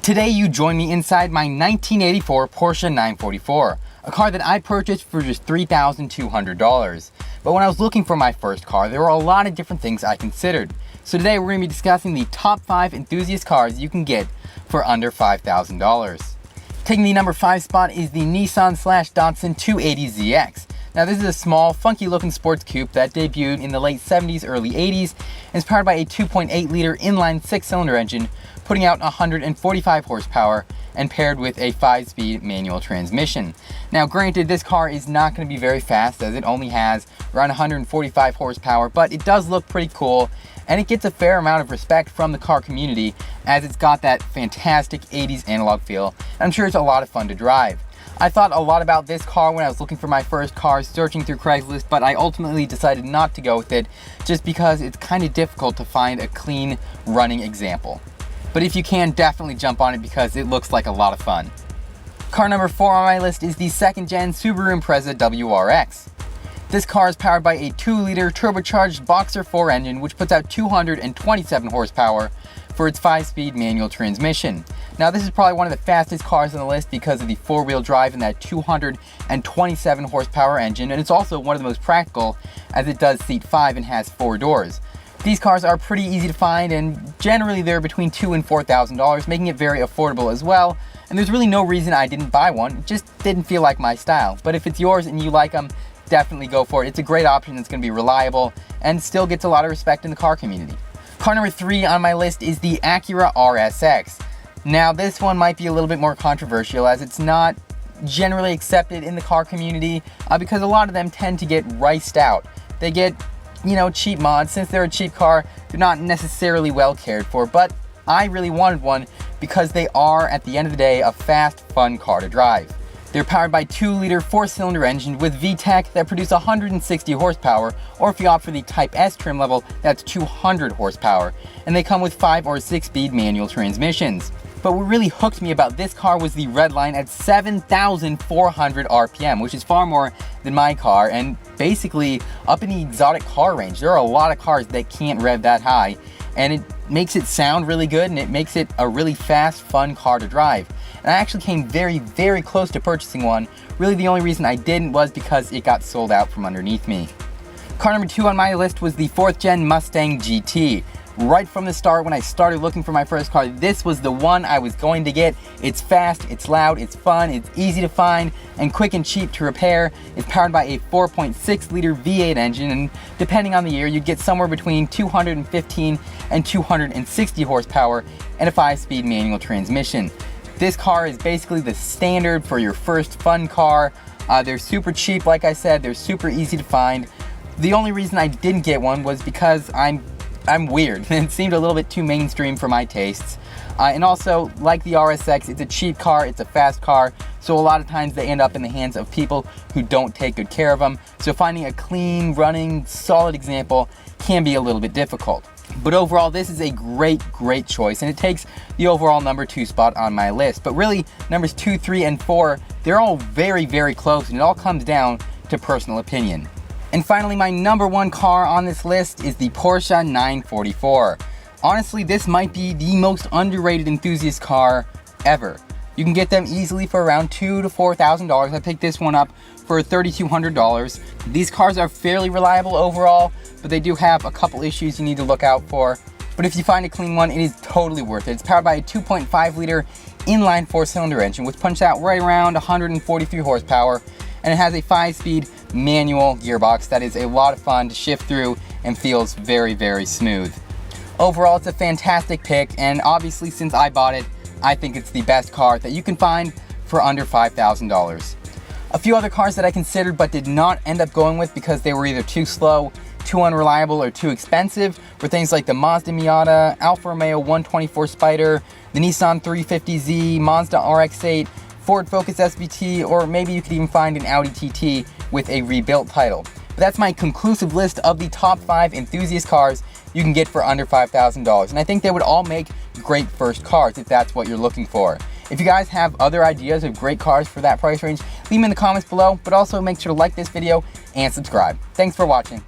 Today you join me inside my 1984 Porsche 944, a car that I purchased for just $3,200. But when I was looking for my first car, there were a lot of different things I considered. So today we're going to be discussing the top 5 enthusiast cars you can get for under $5,000. Taking the number 5 spot is the Nissan/Datsun 280ZX. Now this is a small, funky looking sports coupe that debuted in the late 70s, early 80s, and is powered by a 2.8 liter inline 6-cylinder engine, putting out 145 horsepower and paired with a 5-speed manual transmission. Now granted, this car is not going to be very fast as it only has around 145 horsepower, but it does look pretty cool and it gets a fair amount of respect from the car community as it's got that fantastic 80s analog feel. I'm sure it's a lot of fun to drive. I thought a lot about this car when I was looking for my first car, searching through Craigslist, but I ultimately decided not to go with it just because it's kind of difficult to find a clean running example. But if you can, definitely jump on it because it looks like a lot of fun. Car number 4 on my list is the 2nd gen Subaru Impreza WRX. This car is powered by a 2-liter turbocharged Boxer 4 engine which puts out 227 horsepower for its 5-speed manual transmission. Now this is probably one of the fastest cars on the list because of the 4-wheel drive and that 227 horsepower engine, and it's also one of the most practical as it does seat 5 and has 4 doors. These cars are pretty easy to find and generally they're between $2,000 and $4,000, making it very affordable as well. And there's really no reason I didn't buy one, it just didn't feel like my style. But if it's yours and you like them, definitely go for it. It's a great option that's going to be reliable and still gets a lot of respect in the car community. Car number 3 on my list is the Acura RSX. Now this one might be a little bit more controversial as it's not generally accepted in the car community because a lot of them tend to get riced out. They get, cheap mods. Since they're a cheap car, they're not necessarily well cared for, but I really wanted one because they are, at the end of the day, a fast, fun car to drive. They're powered by 2-liter 4-cylinder engine with VTEC that produce 160 horsepower, or if you opt for the Type S trim level, that's 200 horsepower, and they come with 5 or 6-speed manual transmissions. But what really hooked me about this car was the red line at 7,400 RPM, which is far more than my car, and basically up in the exotic car range. There are a lot of cars that can't rev that high, and it makes it sound really good, and it makes it a really fast, fun car to drive. And I actually came very, very close to purchasing one. Really the only reason I didn't was because it got sold out from underneath me. Car number 2 on my list was the 4th gen Mustang GT. Right from the start, when I started looking for my first car, this was the one I was going to get. It's fast, it's loud, it's fun, it's easy to find, and quick and cheap to repair. It's powered by a 4.6 liter V8 engine, and depending on the year, you'd get somewhere between 215 and 260 horsepower and a 5-speed manual transmission. This car is basically the standard for your first fun car. They're super cheap, like I said, they're super easy to find. The only reason I didn't get one was because I'm weird. It seemed a little bit too mainstream for my tastes. And also, like the RSX, it's a cheap car, it's a fast car, so a lot of times they end up in the hands of people who don't take good care of them. So finding a clean, running, solid example can be a little bit difficult. But overall, this is a great choice, and it takes the overall number 2 spot on my list. But really, numbers 2, 3, and 4, they're all very close, and it all comes down to personal opinion. And finally, my number 1 car on this list is the Porsche 944. Honestly, this might be the most underrated enthusiast car ever. You can get them easily for around $2,000 to $4,000. I picked this one up for $3,200. These cars are fairly reliable overall, but they do have a couple issues you need to look out for. But if you find a clean one, it is totally worth it. It's powered by a 2.5 liter inline 4-cylinder engine, which punches out right around 143 horsepower, and it has a 5-speed manual gearbox that is a lot of fun to shift through and feels very smooth. Overall, it's a fantastic pick, and obviously since I bought it, I think it's the best car that you can find for under $5,000. A few other cars that I considered but did not end up going with because they were either too slow, too unreliable, or too expensive were things like the Mazda Miata, Alfa Romeo 124 Spider, the Nissan 350Z, Mazda RX-8, Ford Focus SVT, or maybe you could even find an Audi TT with a rebuilt title. But that's my conclusive list of the top 5 enthusiast cars you can get for under $5,000, and I think they would all make great first cars if that's what you're looking for. If you guys have other ideas of great cars for that price range, leave them in the comments below, but also make sure to like this video and subscribe. Thanks for watching.